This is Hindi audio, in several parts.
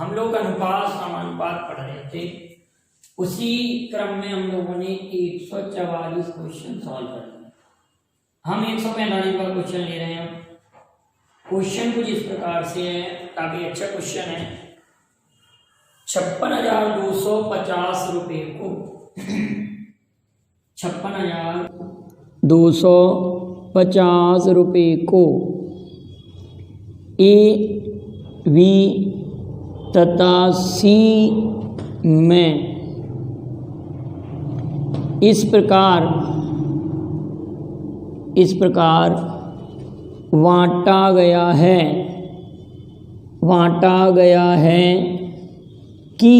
हम लोग अनुपात समानुपात पढ़ रहे थे, उसी क्रम में हम लोगों ने 144 क्वेश्चन सॉल्व कर लिए। हम 145 का क्वेश्चन ले रहे हैं। क्वेश्चन कुछ इस प्रकार से है, काफी अच्छा क्वेश्चन है। 56,250 रुपये को 56,250 रुपये को ए, बी तथा सी में इस प्रकार बांटा गया है कि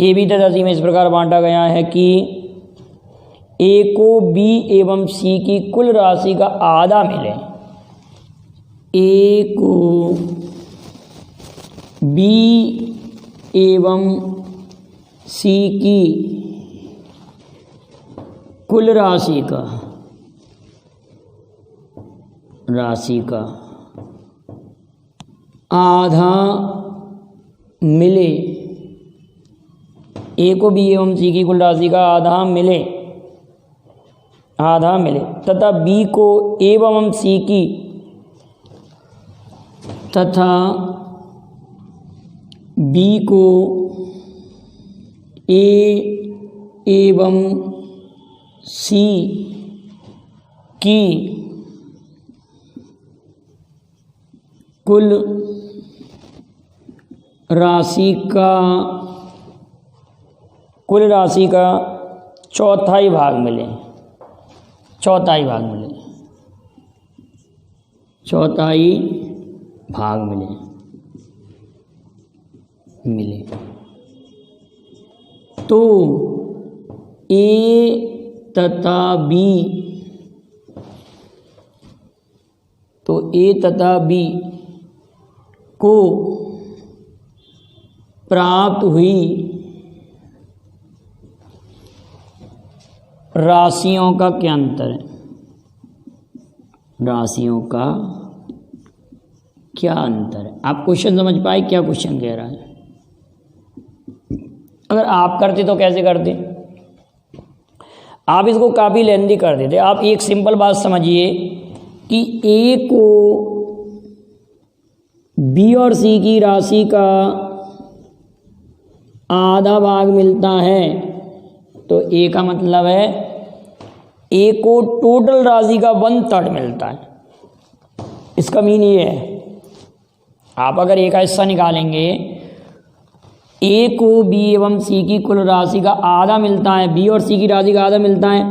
ए, बी तथा सी में इस प्रकार बांटा गया है कि ए को बी एवं सी की कुल राशि का आधा मिले। ए को बी एवं सी की कुल राशि का आधा मिले। ए को बी एवं सी की कुल राशि का आधा मिले तथा बी को एवं सी की ए एवं सी की कुल राशि का चौथाई भाग मिले। तो ए तथा बी को प्राप्त हुई राशियों का क्या अंतर है? आप क्वेश्चन समझ पाए क्या क्वेश्चन कह रहा है? अगर आप करते तो कैसे करते? आप इसको काफ़ी लेंदी कर देते। आप एक सिंपल बात समझिए कि ए को बी और सी की राशि का आधा भाग मिलता है, तो ए का मतलब है ए को टोटल राशि का 1/3 मिलता है। इसका मीन ये है, आप अगर ए का हिस्सा निकालेंगे, ए को बी एवं सी की कुल राशि का आधा मिलता है, बी और सी की राशि का आधा मिलता है,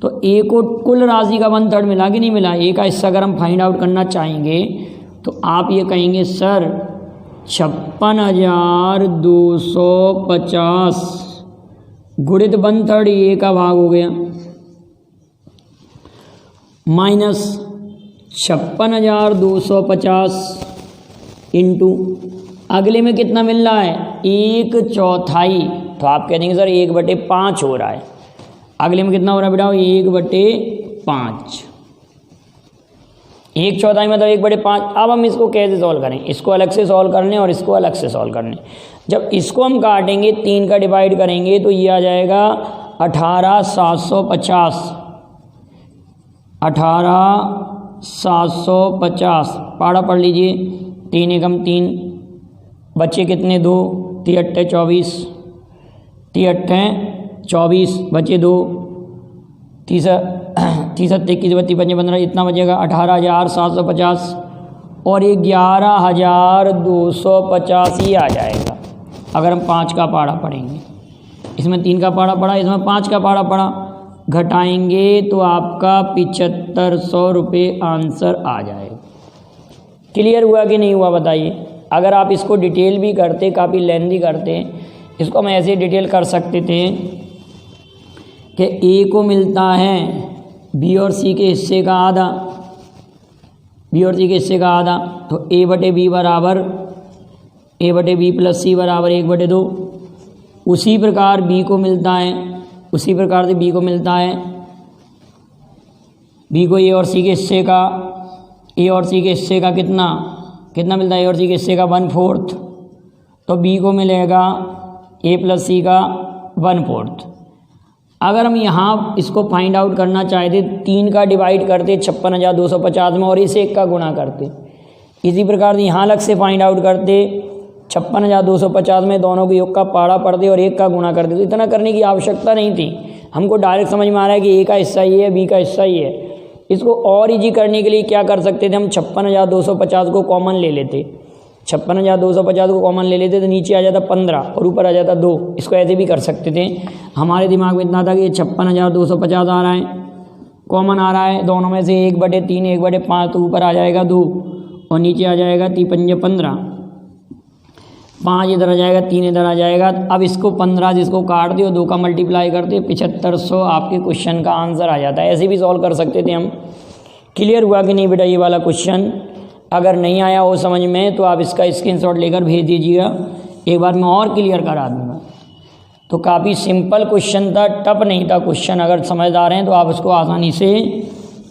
तो ए को कुल राशि का 1/3 मिला कि नहीं मिला? ए का हिस्सा अगर हम फाइंड आउट करना चाहेंगे तो आप ये कहेंगे सर 56,250 गुणित 1/3 ए का भाग हो गया, माइनस 56,250 इंटू अगले में कितना मिल रहा है? 1/4। तो आप कह देंगे सर 1/5 हो रहा है। अगले में कितना हो रहा है बेटा? 1/5। 1/4 मतलब 1/5। अब हम इसको कैसे सॉल्व करें? इसको अलग से सॉल्व करने और इसको अलग से सॉल्व करने। जब इसको हम काटेंगे, 3 का डिवाइड करेंगे तो ये आ जाएगा 18,750। 18,750 पाड़ा पढ़ लीजिए। 3 एकम 3, बच्चे कितने? 2, 3 अट्ठे 24, 3 अट्ठे 24, बचे 2, 30 21, 32, 15, इतना बचेगा 18,750 और ये 11,250 ही आ जाएगा अगर हम 5 का पाड़ा पढ़ेंगे। इसमें 3 का पाड़ा पड़ा, इसमें 5 का पाड़ा पड़ा, घटाएंगे तो आपका 7,500 रुपये आंसर आ जाएगा। क्लियर हुआ कि नहीं हुआ बताइए? अगर आप इसको डिटेल भी करते, काफ़ी लेंदी करते, इसको हम ऐसे डिटेल कर सकते थे कि ए को मिलता है बी और सी के हिस्से का आधा, तो A/B बराबर A/B प्लस सी बराबर 1/2। उसी प्रकार बी को मिलता है, उसी प्रकार से बी को मिलता है, बी को ए और सी के हिस्से का कितना कितना मिलता है ए और सी के हिस्से का 1/4, तो बी को मिलेगा ए प्लस सी का 1/4। अगर हम यहाँ इसको फाइंड आउट करना चाहते 3 का डिवाइड करते 56,250 में और इस 1 का गुणा करते, इसी प्रकार से यहाँ अलग से फाइंड आउट करते 56,250 में दोनों के योग का पाड़ा पढ़ते और 1 का गुणा करते, तो इतना करने की आवश्यकता नहीं थी। हमको डायरेक्ट समझ में आ रहा है कि ए का हिस्सा ये है, बी का हिस्सा ये है। इसको और इजी करने के लिए क्या कर सकते थे, हम 56,250 को कॉमन ले लेते, 56,250 को कॉमन ले लेते तो नीचे आ जाता 15 और ऊपर आ जाता 2। इसको ऐसे भी कर सकते थे। हमारे दिमाग में इतना था कि 56,250 आ रहा है, कॉमन आ रहा है दोनों में से 1/3 1/5, तो ऊपर आ जाएगा 2 और नीचे आ जाएगा 3 पंजे 15, 5 इधर आ जाएगा, 3 इधर आ जाएगा। अब इसको 15 जिसको काट दो 2 का मल्टीप्लाई करते 7500 आपके क्वेश्चन का आंसर आ जाता है। ऐसे भी सॉल्व कर सकते थे हम। क्लियर हुआ कि नहीं बेटा ये वाला क्वेश्चन? अगर नहीं आया हो समझ में तो आप इसका स्क्रीनशॉट लेकर भेज दीजिएगा, एक बार मैं और क्लियर करा दूँगा। तो काफ़ी सिंपल क्वेश्चन था, टफ नहीं था क्वेश्चन। अगर समझदार हैं तो आप उसको आसानी से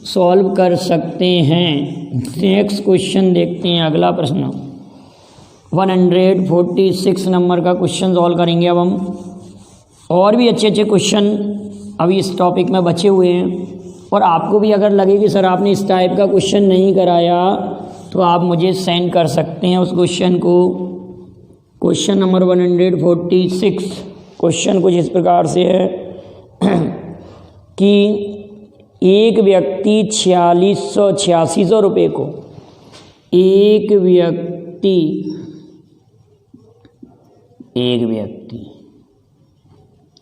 सॉल्व कर सकते हैं। नेक्स्ट क्वेश्चन देखते हैं, अगला प्रश्न 146 नंबर का क्वेश्चन सॉल्व करेंगे। अब हम और भी अच्छे अच्छे क्वेश्चन अभी इस टॉपिक में बचे हुए हैं, और आपको भी अगर लगे कि सर आपने इस टाइप का क्वेश्चन नहीं कराया तो आप मुझे सेंड कर सकते हैं उस क्वेश्चन को। क्वेश्चन नंबर 146 क्वेश्चन कुछ इस प्रकार से है कि एक व्यक्ति 4600 रुपये को, एक व्यक्ति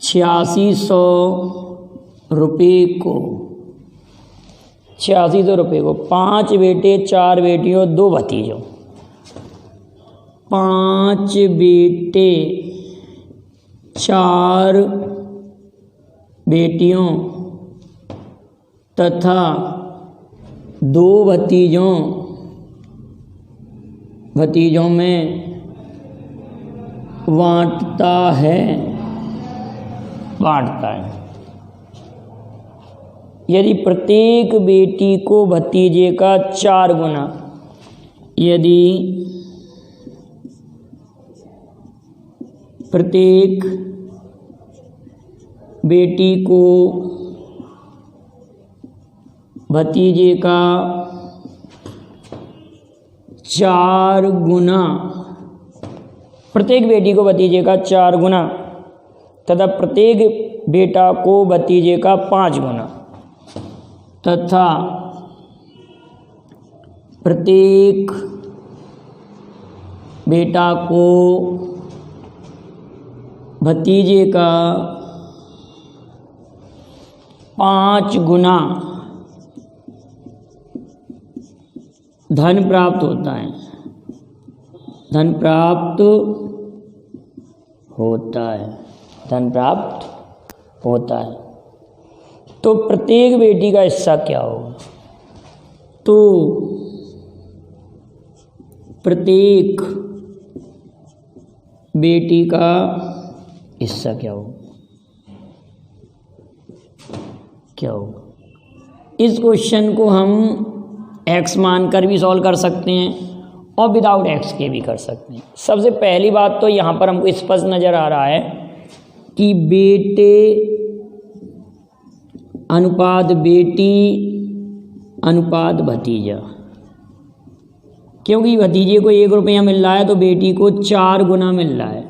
8600 रुपये को 5 बेटे 4 बेटियों 2 भतीजों, 5 बेटे 4 बेटियों तथा 2 भतीजों में बांटता है। यदि प्रत्येक बेटी को भतीजे का 4 गुना, यदि प्रत्येक बेटी को भतीजे का 4 गुना, प्रत्येक बेटी को भतीजे का 4 गुना तथा प्रत्येक बेटा को भतीजे का 5 गुना तथा प्रत्येक बेटा को भतीजे का 5 गुना धन प्राप्त होता है, धन प्राप्त होता है। तो प्रत्येक बेटी का हिस्सा क्या होगा? तो प्रत्येक बेटी का हिस्सा क्या होगा? इस क्वेश्चन को हम x मानकर भी सॉल्व कर सकते हैं और विदाउट x के भी कर सकते हैं। सबसे पहली बात तो यहाँ पर हमको स्पष्ट नज़र आ रहा है कि बेटे अनुपात बेटी अनुपात भतीजा, क्योंकि भतीजे को 1 रुपया मिल रहा है तो बेटी को 4 गुना मिल रहा है,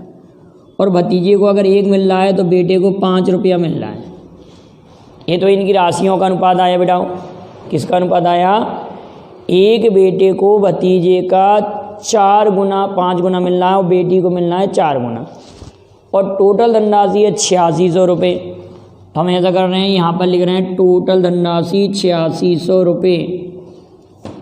और भतीजे को अगर 1 मिल रहा है तो बेटे को 5 रुपया मिल रहा है। ये तो इनकी राशियों का अनुपात आया बेटा। किसका अनुपात आया? एक बेटे को भतीजे का 4 गुना 5 गुना मिल रहा है और बेटी को मिल रहा है 4 गुना, और टोटल धनराशि है 8600 रुपये। तो हम ऐसा कर रहे हैं, यहाँ पर लिख रहे हैं टोटल धनराशि 8600 रुपये,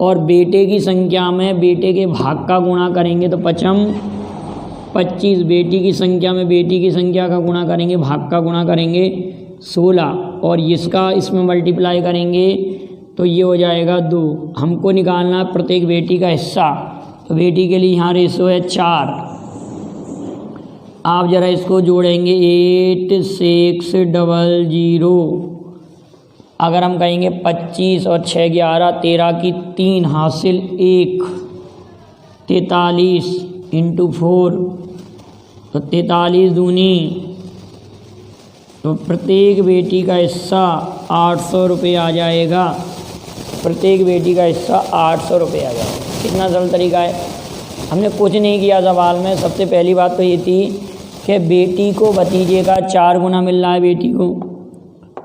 और बेटे की संख्या में बेटे के भाग का गुणा करेंगे तो 25, बेटी की संख्या में बेटी की संख्या का गुणा करेंगे, भाग का गुणा करेंगे 16, और इसका इसमें मल्टीप्लाई करेंगे तो ये हो जाएगा 2। हमको निकालना है प्रत्येक बेटी का हिस्सा, तो बेटी के लिए यहाँ रेशो है 4। आप ज़रा इसको जोड़ेंगे 8600। अगर हम कहेंगे 25 और 6 11 13 की 3 हासिल 1, 43 इंटू 4, तो 43 दूनी, तो प्रत्येक बेटी का हिस्सा 800 रुपये आ जाएगा। प्रत्येक बेटी का हिस्सा 800 रुपये आ जाएगा। कितना सरल तरीका है। हमने कुछ नहीं किया सवाल में। सबसे पहली बात तो ये थी कि बेटी को भतीजे का 4 गुना मिल रहा है बेटी को,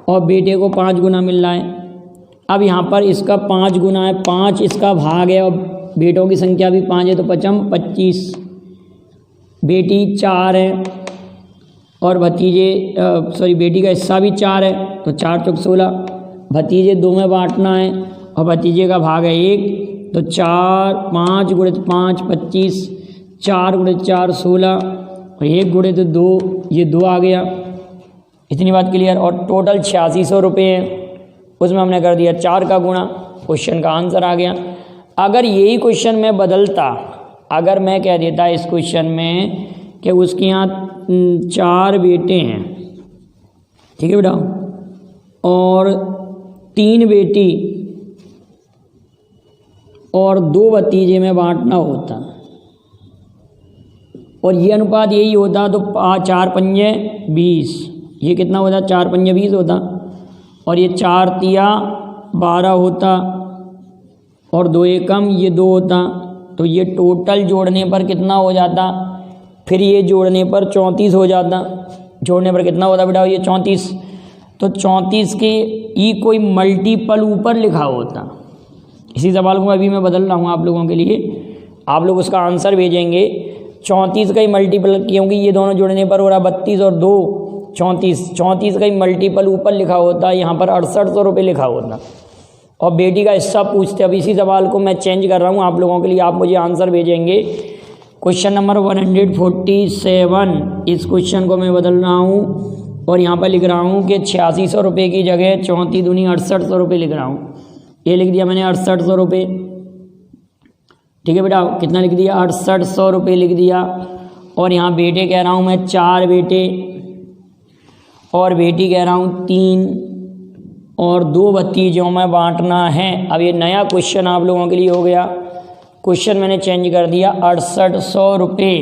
और बेटे को 5 गुना मिल रहा है। अब यहाँ पर इसका 5 गुना है, 5 इसका भाग है, और बेटों की संख्या भी 5 है, तो 5 25। बेटी 4 है और भतीजे बेटी का हिस्सा भी 4 है, तो 4 चौक 16। भतीजे 2 में बांटना है और भतीजे का भाग है 1, तो 4 5 गुणित 5 25, 4 गुणित 4 16, और 1 गुणित 2 ये 2 आ गया। इतनी बात क्लियर। और टोटल 8600 रुपये हैं, उसमें हमने कर दिया 4 का गुणा, क्वेश्चन का आंसर आ गया। अगर यही क्वेश्चन में बदलता, अगर मैं कह देता इस क्वेश्चन में कि उसके यहाँ 4 बेटे हैं, ठीक है बेटा, और 3 बेटी और 2 भतीजे में बांटना होता, और ये अनुपात यही होता, तो 4 पंजे 20, ये कितना होता, 4 पंजे 20 होता, और ये 4 तिया 12 होता, और 2 एकम ये 2 होता, तो ये टोटल जोड़ने पर कितना हो जाता, फिर ये जोड़ने पर 34 हो जाता। जोड़ने पर कितना होता बेटा, ये 34, तो 34 के ये कोई मल्टीपल ऊपर लिखा होता। इसी सवाल को अभी मैं बदल रहा हूँ आप लोगों के लिए, आप लोग उसका आंसर भेजेंगे। 34 का ही मल्टीपल, क्योंकि ये दोनों जोड़ने पर हो रहा 32 और 2 34, 34 का ही मल्टीपल ऊपर लिखा होता, यहाँ पर 6800 रुपये लिखा होता, और बेटी का हिस्सा पूछते। अब इसी सवाल को मैं चेंज कर रहा हूँ आप लोगों के लिए, आप मुझे आंसर भेजेंगे। क्वेश्चन नंबर 147, इस क्वेश्चन को मैं बदल रहा हूँ और यहाँ पर लिख रहा हूँ कि 8600 रुपये की जगह 34 दूनी 6800 रुपये लिख रहा हूँ। ये लिख दिया मैंने 6800 रुपये, ठीक है बेटा, कितना लिख दिया, 6800 रुपये लिख दिया। और यहाँ बेटे कह रहा हूँ मैं 4 बेटे, और बेटी कह रहा हूँ 3, और 2 भतीजों में बांटना है। अब ये नया क्वेश्चन आप लोगों के लिए हो गया। क्वेश्चन मैंने चेंज कर दिया, 6800 रुपये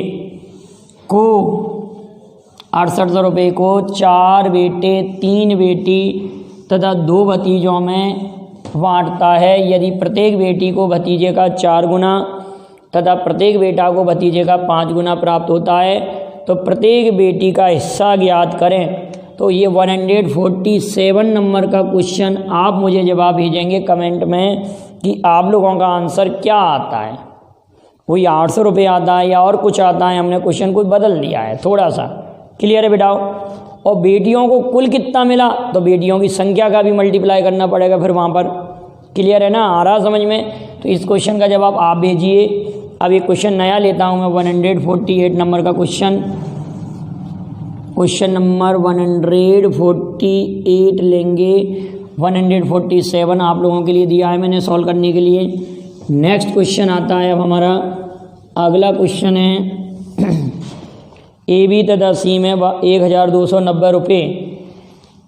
को 4 बेटे 3 बेटी तथा 2 भतीजों में बांटता है। यदि प्रत्येक बेटी को भतीजे का 4 गुना तथा प्रत्येक बेटा को भतीजे का 5 गुना प्राप्त होता है, तो प्रत्येक बेटी का हिस्सा ज्ञात करें। तो ये 147 नंबर का क्वेश्चन आप मुझे जवाब भेजेंगे कमेंट में कि आप लोगों का आंसर क्या आता है। वही 800 रुपये आता है या और कुछ आता है, हमने क्वेश्चन को बदल दिया है थोड़ा सा। क्लियर है बेटाओ। और बेटियों को कुल कितना मिला, तो बेटियों की संख्या का भी मल्टीप्लाई करना पड़ेगा फिर वहाँ पर। क्लियर है ना, आ रहा समझ में। तो इस क्वेश्चन का जवाब आप भेजिए। अब ये क्वेश्चन नया लेता हूँ मैं, 148 नंबर का क्वेश्चन नंबर 148 लेंगे। 147 आप लोगों के लिए दिया है मैंने सॉल्व करने के लिए। नेक्स्ट क्वेश्चन आता है अब हमारा, अगला क्वेश्चन है ए बी तथा सी में 1290 रुपये।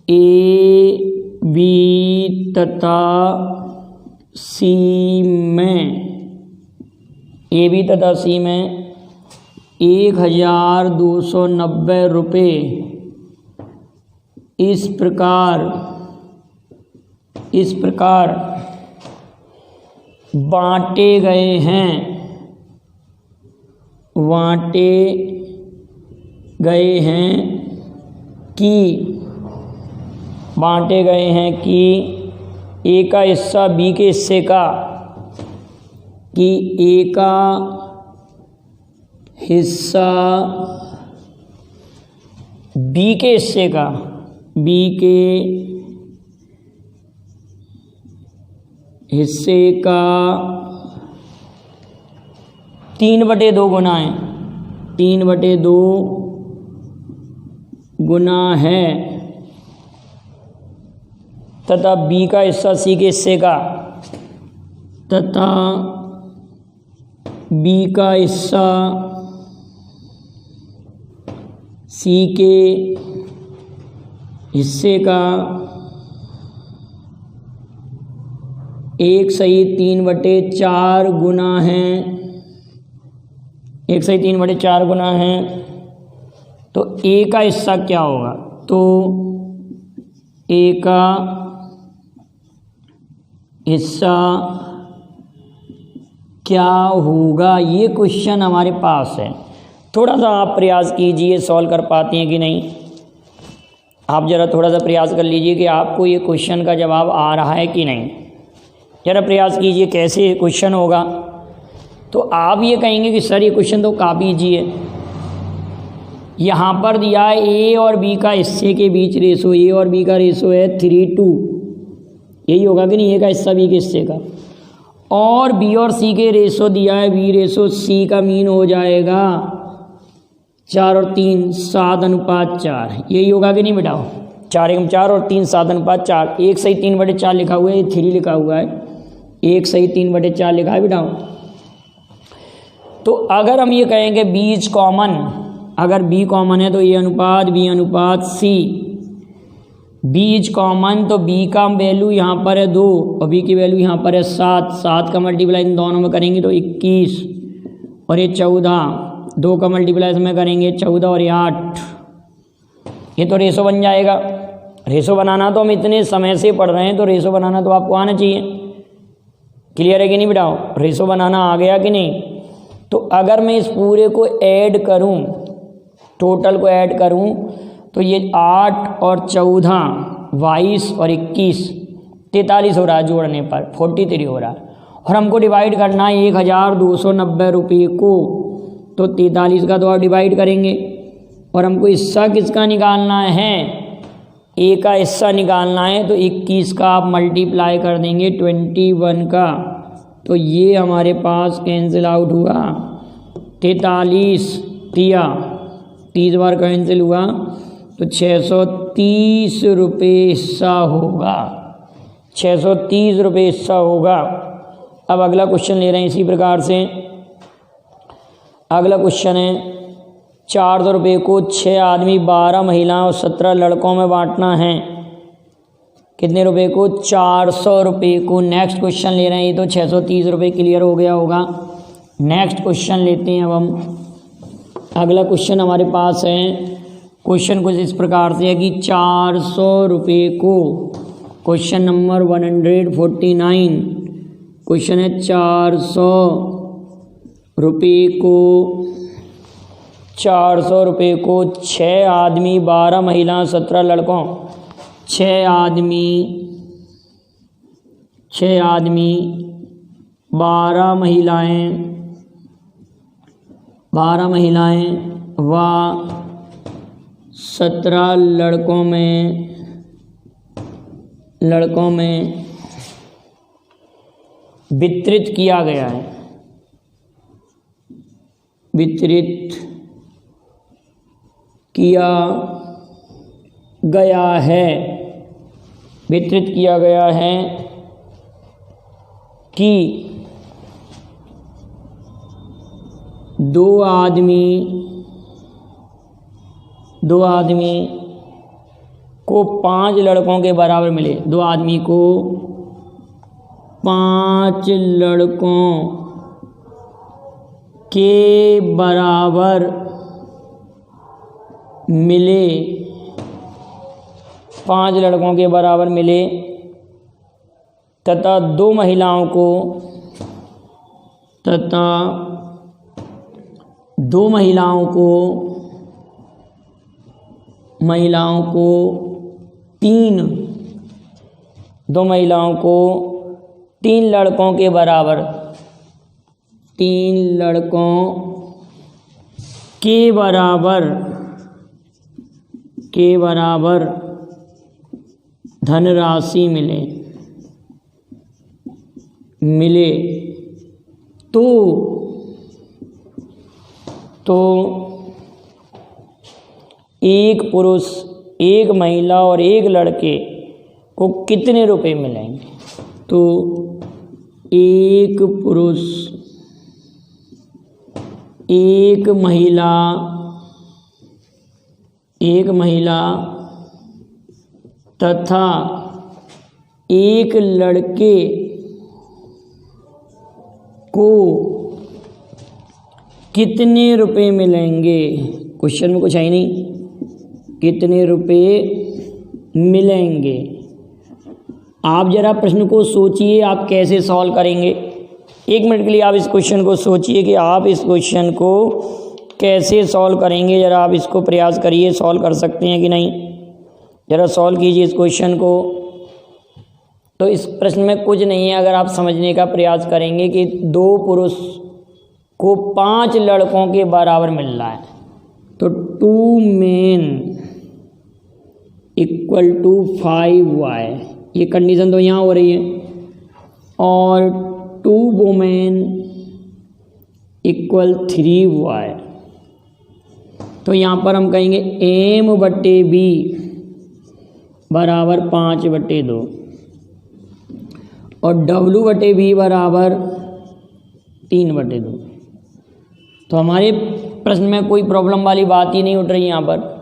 ए बी तथा सी में 1290 रुपये इस प्रकार बांटे गए हैं कि ए का हिस्सा बी के हिस्से का, कि ए का हिस्सा बी के हिस्से का, बी के हिस्से का 3/2 गुना है, 3/2 गुना है, तथा बी का हिस्सा सी के हिस्से का, तथा बी का हिस्सा सी के हिस्से का 1 सही 3/4 गुना है, 1/3/4 गुना है, तो ए का हिस्सा क्या होगा? तो ए का हिस्सा क्या होगा, ये क्वेश्चन हमारे पास है। थोड़ा सा आप प्रयास कीजिए, सॉल्व कर पाते हैं कि नहीं। आप ज़रा थोड़ा सा प्रयास कर लीजिए कि आपको ये क्वेश्चन का जवाब आ रहा है कि नहीं। ज़रा प्रयास कीजिए कैसे क्वेश्चन होगा। तो आप ये कहेंगे कि सर ये क्वेश्चन तो काफ़ी ईजी है। यहाँ पर दिया है ए और बी का हिस्से के बीच रेशो, ए और बी का रेशो है 3:2, यही होगा कि नहीं, ए का हिस्सा बी के हिस्से का। और बी और सी के रेशो दिया है, बी रेशो सी का मीन हो जाएगा 4 और 3 7:4, यही होगा कि नहीं बेटाओ। 4 × 4 और 3 7:4, 1/3/4 लिखा हुआ है, ये 3 लिखा हुआ है, 1/3/4 लिखा है बेटाओ। तो अगर हम ये कहेंगे बी इज कॉमन, अगर बी कॉमन है तो ए अनुपात बी अनुपात सी, बी इज कॉमन तो बी का वैल्यू यहाँ पर है 2 और बी की वैल्यू यहाँ पर है 7, 7 का मल्टीप्लाई इन दोनों में करेंगे तो 21 और ये 14, 2 का मल्टीप्लाई इसमें करेंगे 14 और ये 8, ये तो रेशो बन जाएगा। रेशो बनाना तो हम इतने समय से पढ़ रहे हैं, तो रेशो बनाना तो आपको आना चाहिए। क्लियर है कि नहीं बेटाओ, रेशो बनाना आ गया कि नहीं। तो अगर मैं इस पूरे को ऐड करूं, टोटल को ऐड करूं, तो ये 8 और 14 22 और 21 43 हो रहा है, जोड़ने पर 43 हो रहा है। और हमको डिवाइड करना है 1290 रुपये को, तो 43 का तो आप डिवाइड करेंगे। और हमको हिस्सा किसका निकालना है, ए का हिस्सा निकालना है, तो 21 का आप मल्टीप्लाई कर देंगे 21 का, तो ये हमारे पास कैंसिल आउट हुआ। 43 दिया, 30 बार कैंसिल हुआ, तो 630 रुपये हिस्सा होगा, 630 रुपये हिस्सा होगा। अब अगला क्वेश्चन ले रहे हैं इसी प्रकार से। अगला क्वेश्चन है 400 रुपये को 6 आदमी 12 महिलाओं और 17 लड़कों में बांटना है। कितने रुपए को? 400 रुपये को। नेक्स्ट क्वेश्चन ले रहे हैं, ये तो 630 रुपये क्लियर हो गया होगा। नेक्स्ट क्वेश्चन लेते हैं अब हम। अगला क्वेश्चन हमारे पास है, क्वेश्चन कुछ इस प्रकार से है कि 400 रुपये को, क्वेश्चन नंबर 149, क्वेश्चन है 400 रुपये को, 400 रुपये को 6 आदमी 12 महिला 17 लड़कों, 6 आदमी 12 महिलाएं व 17 लड़कों में वितरित किया गया है, वितरित किया गया है कि 2 आदमी को 5 लड़कों के बराबर मिले, 2 आदमी को 5 लड़कों के बराबर मिले, 5 लड़कों के बराबर मिले तथा 2 महिलाओं को 3 लड़कों के बराबर, 3 लड़कों के बराबर धनराशि मिले तो एक पुरुष, एक महिला और एक लड़के को कितने रुपए मिलेंगे? तो एक पुरुष, एक महिला तथा एक लड़के को कितने रुपए मिलेंगे, क्वेश्चन में कुछ है ही नहीं, कितने रुपए मिलेंगे। आप जरा प्रश्न को सोचिए, आप कैसे सॉल्व करेंगे। 1 मिनट के लिए आप इस क्वेश्चन को सोचिए कि आप इस क्वेश्चन को कैसे सॉल्व करेंगे। ज़रा आप इसको प्रयास करिए, सॉल्व कर सकते हैं कि नहीं, ज़रा सॉल्व कीजिए इस क्वेश्चन को। तो इस प्रश्न में कुछ नहीं है, अगर आप समझने का प्रयास करेंगे कि 2 पुरुष को 5 लड़कों के बराबर मिल रहा है, तो 2 men इक्वल टू 5y, ये कंडीशन तो यहाँ हो रही है, और 2 women इक्वल 3y। तो यहाँ पर हम कहेंगे m/b बराबर 5/2 और w/b बराबर 3/2। तो हमारे प्रश्न में कोई प्रॉब्लम वाली बात ही नहीं उठ रही। यहाँ पर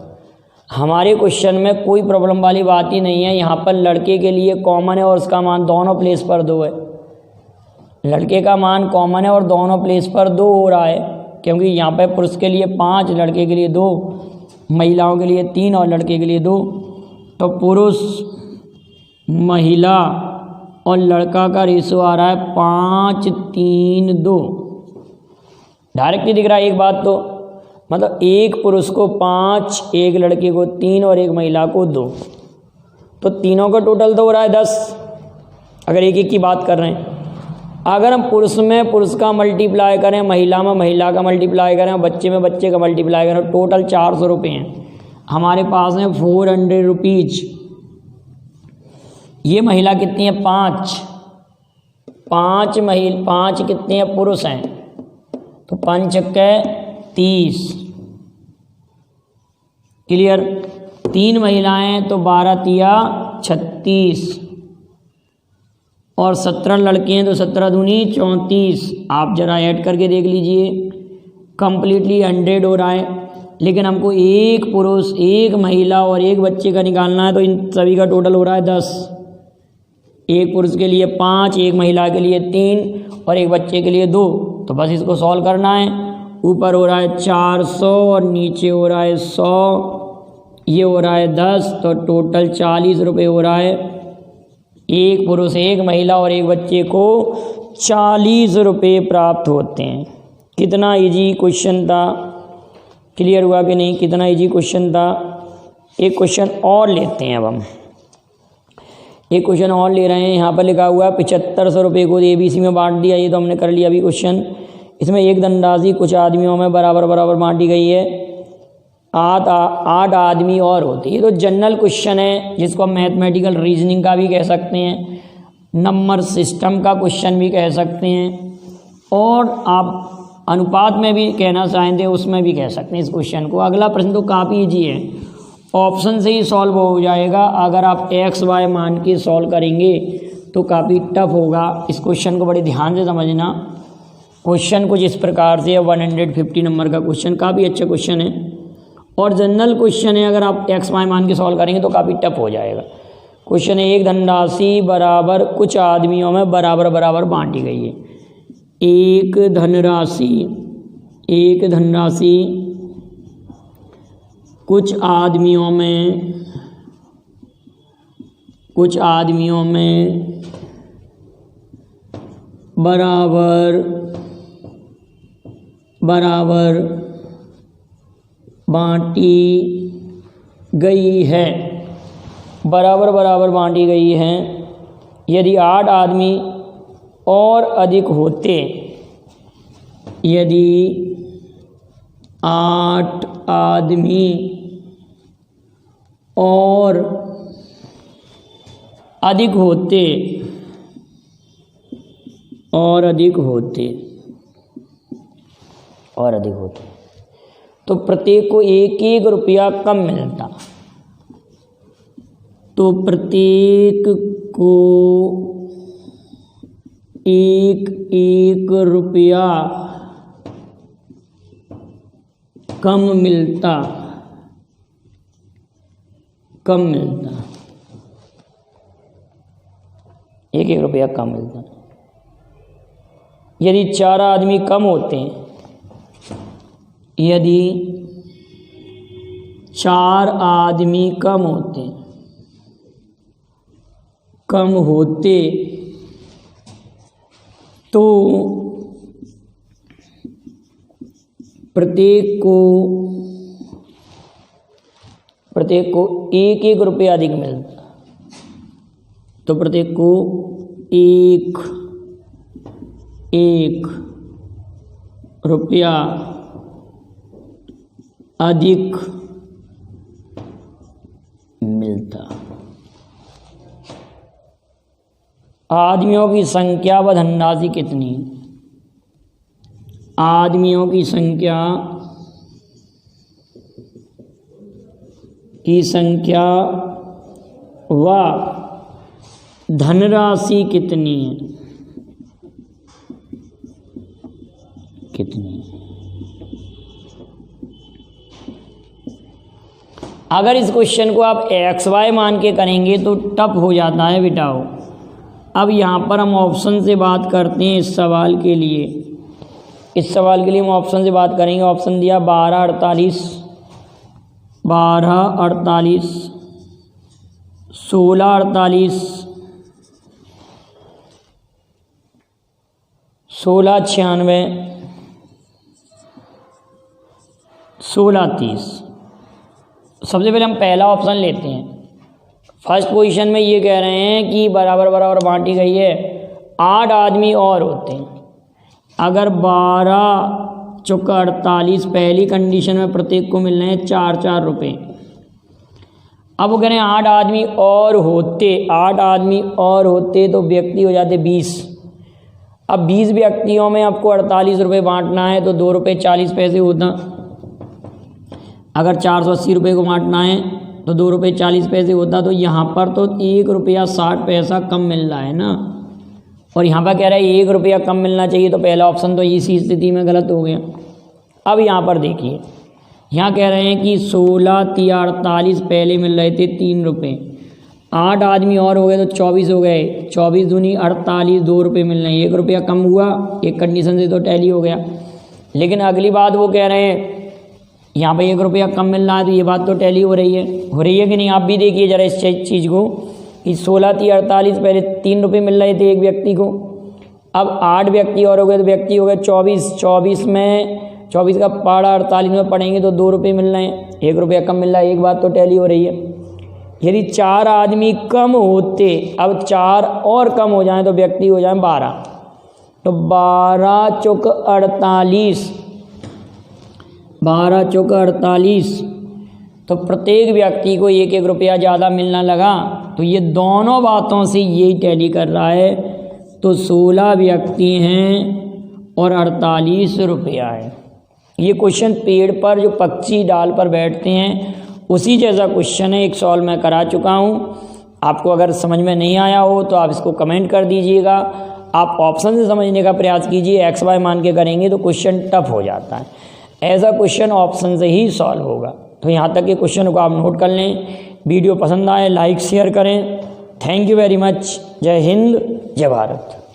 हमारे क्वेश्चन में कोई प्रॉब्लम वाली बात ही नहीं है। यहाँ पर लड़के के लिए कॉमन है और उसका मान दोनों प्लेस पर 2 है। लड़के का मान कॉमन है और दोनों प्लेस पर 2 हो रहा है, क्योंकि यहाँ पर पुरुष के लिए 5, लड़के के लिए 2, महिलाओं के लिए 3 और लड़के के लिए 2। तो पुरुष, महिला और लड़का का रेशो आ रहा है 5, 3, 2। डायरेक्टली दिख रहा है एक बात, तो मतलब एक पुरुष को 5, एक लड़के को 3 और एक महिला को 2, तो तीनों का टोटल तो हो रहा है 10, अगर एक एक की बात कर रहे हैं। अगर हम पुरुष में पुरुष का मल्टीप्लाई करें, महिला में महिला का मल्टीप्लाई करें, बच्चे में बच्चे का मल्टीप्लाई करें, टोटल 400 रुपये हैं। हमारे पास हैं 400 रुपीज। ये महिला कितनी है? 5 कितने हैं? पुरुष हैं, तो 5 के 30। क्लियर? 3 महिलाएं तो 12 तिया 36 और 17 लड़के हैं तो 17 दूनी 34। आप जरा ऐड करके देख लीजिए, कंप्लीटली 100 हो रहा है। लेकिन हमको एक पुरुष, एक महिला और एक बच्चे का निकालना है, तो इन सभी का टोटल हो रहा है 10। एक पुरुष के लिए 5, एक महिला के लिए 3 और एक बच्चे के लिए 2। तो बस इसको सॉल्व करना है। ऊपर हो रहा है 400 और नीचे हो रहा है 100, ये हो रहा है 10, तो टोटल 40 रुपये हो रहा है। एक पुरुष, एक महिला और एक बच्चे को 40 रुपये प्राप्त होते हैं। कितना इजी क्वेश्चन था, क्लियर हुआ कि नहीं? कितना इजी क्वेश्चन था। एक क्वेश्चन और लेते हैं अब हम, एक क्वेश्चन और ले रहे हैं। यहाँ पर लिखा हुआ है 7500 रुपये को ABC में बांट दिया, ये तो हमने कर लिया अभी क्वेश्चन। इसमें एक धनराशि कुछ आदमियों में बराबर बराबर बांटी गई है, 8 आदमी और होते। ये तो जनरल क्वेश्चन है, जिसको हम मैथमेटिकल रीजनिंग का भी कह सकते हैं, नंबर सिस्टम का क्वेश्चन भी कह सकते हैं, और आप अनुपात में भी कहना चाहेंगे उसमें भी कह सकते हैं इस क्वेश्चन को। अगला प्रश्न तो काफ़ी ईजी है, ऑप्शन से ही सॉल्व हो जाएगा। अगर आप XY मान के सॉल्व करेंगे तो काफ़ी टफ होगा। इस क्वेश्चन को बड़े ध्यान से समझना। क्वेश्चन कुछ इस प्रकार से है, 150 नंबर का क्वेश्चन, काफ़ी अच्छा क्वेश्चन है और जनरल क्वेश्चन है। अगर आप XY मान के सॉल्व करेंगे तो काफ़ी टफ हो जाएगा। क्वेश्चन है, एक धनराशि बराबर कुछ आदमियों में बराबर बराबर बांटी गई है। एक धनराशि कुछ आदमियों में बराबर बराबर बांटी गई है, बराबर बराबर बांटी गई है। यदि 8 आदमी और अधिक होते, यदि 8 आदमी और अधिक होते तो प्रत्येक को 1-1 रुपया कम मिलता। तो प्रत्येक को 1-1 रुपया कम मिलता। 1-1 रुपया कम मिलता। यदि 4 आदमी कम होते हैं यदि 4 आदमी कम होते तो प्रत्येक को 1-1 रुपया अधिक मिलता, तो प्रत्येक को 1 रुपया अधिक मिलता। आदमियों की संख्या व धनराशि कितनी? आदमियों की संख्या व धनराशि कितनी है? अगर इस क्वेश्चन को आप XY मान के करेंगे तो टफ हो जाता है बेटाओ। अब यहाँ पर हम ऑप्शन से बात करते हैं इस सवाल के लिए। हम ऑप्शन से बात करेंगे। ऑप्शन दिया 12, 48, 16, 48, 16, 96, 16, 30। सबसे पहले हम पहला ऑप्शन लेते हैं। फर्स्ट पोजीशन में ये कह रहे हैं कि बराबर बराबर बांटी गई है, 8 आदमी और होते हैं। अगर 12 चौका 48 पहली कंडीशन में प्रत्येक को मिल रहे हैं 4-4 रुपये। अब वो कह रहे हैं 8 आदमी और होते तो व्यक्ति हो जाते 20। अब 20 व्यक्तियों में आपको 48 रुपये बांटना है तो 2 रुपये 40 पैसे होता। अगर 480 रुपये को बांटना है तो 2 रुपये 40 पैसे होता। तो यहाँ पर तो 1 रुपया 60 पैसा कम मिल रहा है ना, और यहाँ पर कह रहा है 1 रुपया कम मिलना चाहिए, तो पहला ऑप्शन तो इसी स्थिति में गलत हो गया। अब यहाँ पर देखिए, यहाँ कह रहे हैं कि 16 तिया 48 पहले मिल रहे थे 3 रुपये, 8 आदमी और हो गए तो 24 हो गए, 24 दूनी 48, 2 रुपये मिल रहे हैं, 1 रुपया कम हुआ, एक कंडीशन से तो टैली हो गया। लेकिन अगली बात वो कह रहे हैं यहाँ पे 1 रुपया कम मिल रहा है, तो ये बात तो टैली हो रही है कि नहीं? आप भी देखिए ज़रा इस चीज़ को कि 16 तिया 48 पहले 3 रुपये मिल रहे थे एक व्यक्ति को, अब 8 व्यक्ति और हो गए तो व्यक्ति हो गए 24, 24 में 24 का पाड़ा 48 में पढ़ेंगे तो 2 रुपये मिल रहे हैं, 1 रुपया कम मिल रहा है, एक बात तो टैली हो रही है। यदि 4 आदमी कम होते, अब 4 और कम हो जाएं तो व्यक्ति हो जाए 12, तो 12 चौक 48, 12 चौक 48, तो प्रत्येक व्यक्ति को 1-1 रुपया ज़्यादा मिलना लगा। तो ये दोनों बातों से यही टैली कर रहा है। तो 16 व्यक्ति हैं और 48 रुपया है। ये क्वेश्चन पेड़ पर जो पक्षी डाल पर बैठते हैं उसी जैसा क्वेश्चन है, एक सॉल्व मैं करा चुका हूँ। आपको अगर समझ में नहीं आया हो तो आप इसको कमेंट कर दीजिएगा। आप ऑप्शन से समझने का प्रयास कीजिए, XY मान के करेंगे तो क्वेश्चन टफ हो जाता है। ऐसा क्वेश्चन ऑप्शन से ही सॉल्व होगा। तो यहाँ तक के क्वेश्चन को आप नोट कर लें। वीडियो पसंद आए लाइक शेयर करें। Thank you very much. जय हिंद, जय भारत।